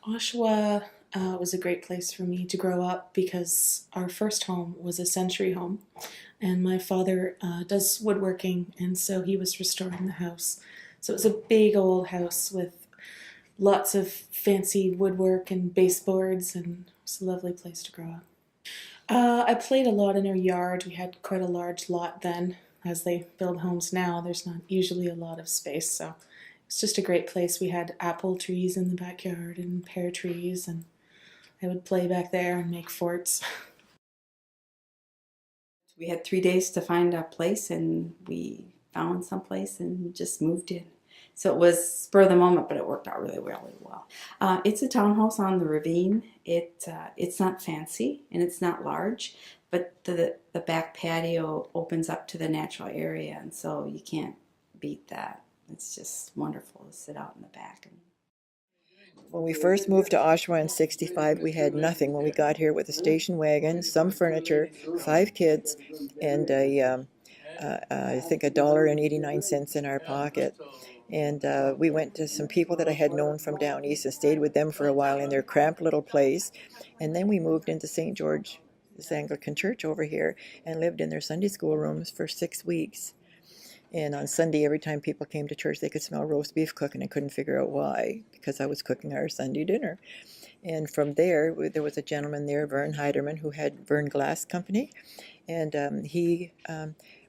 Oshawa was a great place for me to grow up because our first home was a century home, and my father does woodworking, and so he was restoring the house. So it was a big old house with lots of fancy woodwork and baseboards, and it was a lovely place to grow up. I played a lot in our yard. We had quite a large lot then. As they build homes now, there's not usually a lot of space, so it's just a great place. We had apple trees in the backyard and pear trees, and I would play back there and make forts. We had 3 days to find a place, and we found some place and just moved in. So it was spur of the moment, but it worked out really, really well. It's a townhouse on the ravine. It's not fancy and it's not large, but the back patio opens up to the natural area, and so you can't beat that. It's just wonderful to sit out in the back. When we first moved to Oshawa in '65, we had nothing. When we got here with a station wagon, some furniture, 5 kids, and I think $1.89 in our pocket. And we went to some people that I had known from down east and stayed with them for a while in their cramped little place. And then we moved into St. George, this Anglican church over here, and lived in their Sunday school rooms for 6 weeks. And on Sunday, every time people came to church, they could smell roast beef cooking and couldn't figure out why, because I was cooking our Sunday dinner. And from there was a gentleman there, Vern Heiderman, who had Vern Glass Company. And he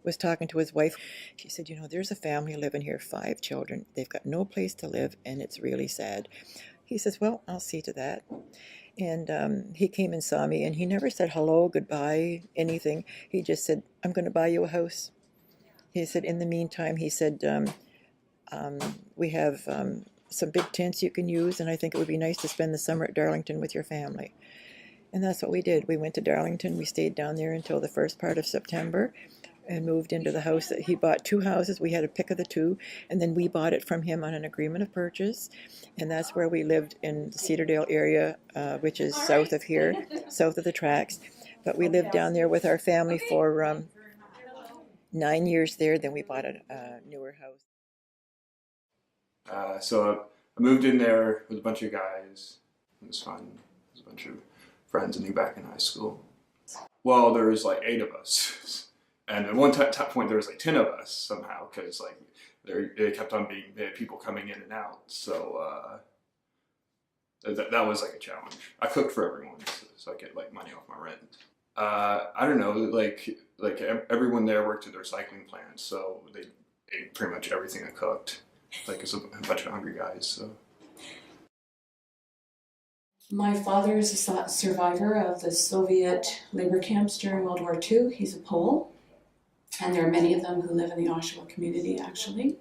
was talking to his wife. She said, there's a family living here, 5 children. They've got no place to live, and it's really sad. He says, well, I'll see to that. And he came and saw me, and he never said hello, goodbye, anything. He just said, I'm going to buy you a house. He said, in the meantime, he said, we have some big tents you can use, and I think it would be nice to spend the summer at Darlington with your family. And that's what we did. We went to Darlington. We stayed down there until the first part of September and moved into the house that he bought. 2 houses. We had a pick of the 2, and then we bought it from him on an agreement of purchase. And that's where we lived in the Cedardale area, which is south of here, south of the tracks. But we lived down there with our family for 9 years there. Then we bought a newer house. So I moved in there with a bunch of guys. It was fun. It was a bunch of friends I knew back in high school. Well, there was like 8 of us, and at one point there was like 10 of us somehow, because like they kept on being, they had people coming in and out. So that was like a challenge. I cooked for everyone, so I get like money off my rent. I don't know, like everyone there worked at the recycling plant, so they ate pretty much everything I cooked. Like it's a bunch of hungry guys. So my father is a survivor of the Soviet labor camps during World War II. He's a Pole, and there are many of them who live in the Oshawa community, actually.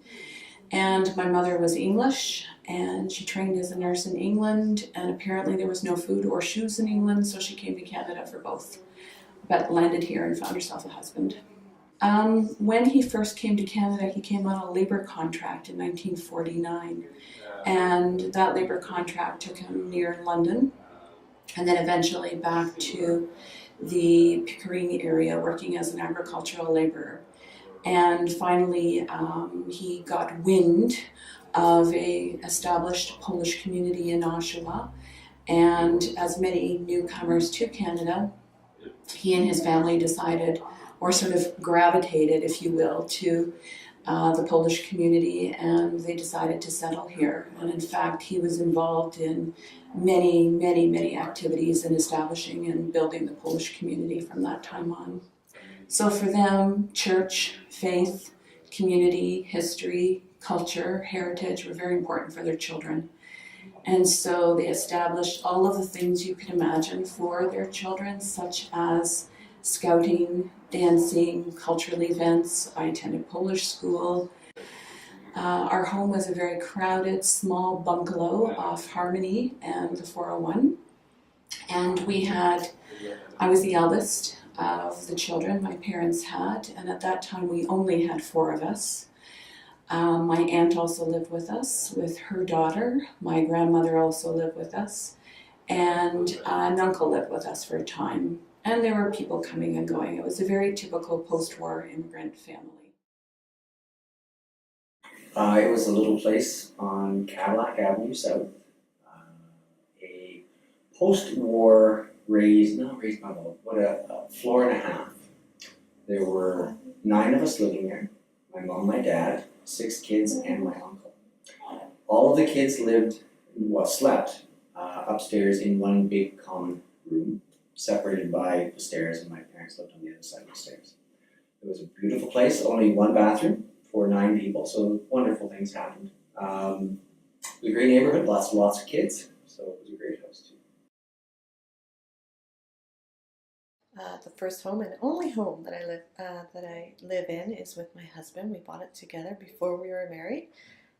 And my mother was English, and she trained as a nurse in England, and apparently there was no food or shoes in England, so she came to Canada for both, but landed here and found herself a husband. When he first came to Canada, he came on a labor contract in 1949, and that labor contract took him near London, and then eventually back to the Pickering area working as an agricultural laborer. And finally, he got wind of a established Polish community in Oshawa, and as many newcomers to Canada, he and his family decided, or sort of gravitated, if you will, to the Polish community, and they decided to settle here. And in fact, he was involved in many, many, many activities in establishing and building the Polish community from that time on. So for them, church, faith, community, history, culture, heritage were very important for their children. And so they established all of the things you could imagine for their children, such as scouting, dancing, cultural events. I attended Polish school. Our home was a very crowded, small bungalow off Harmony and the 401. And I was the eldest of the children my parents had, and at that time we only had 4 of us. My aunt also lived with us, with her daughter. My grandmother also lived with us, and an uncle lived with us for a time. And there were people coming and going. It was a very typical post-war immigrant family. It was a little place on Cadillac Avenue South, a post-war not raised by a floor and a half. There were 9 of us living there, my mom, my dad, 6 kids, and my uncle. All of the kids slept upstairs in one big common room, separated by the stairs, and my parents lived on the other side of the stairs. It was a beautiful place, only 1 bathroom for 9 people, so wonderful things happened. It was a great neighborhood, lots of kids, so it was a great house too. The first home and only home that I live in is with my husband. We bought it together before we were married,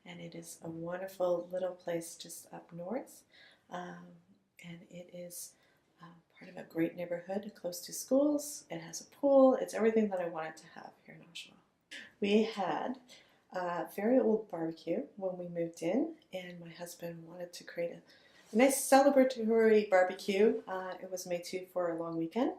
and it is a wonderful little place just up north. And it is part of a great neighborhood close to schools. It has a pool. It's everything that I wanted to have here in Oshawa. We had a very old barbecue when we moved in, and my husband wanted to create a nice celebratory barbecue. It was made for a long weekend,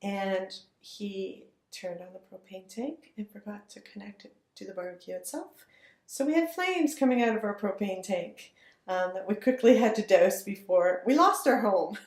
and he turned on the propane tank and forgot to connect it to the barbecue itself. So we had flames coming out of our propane tank that we quickly had to douse before we lost our home.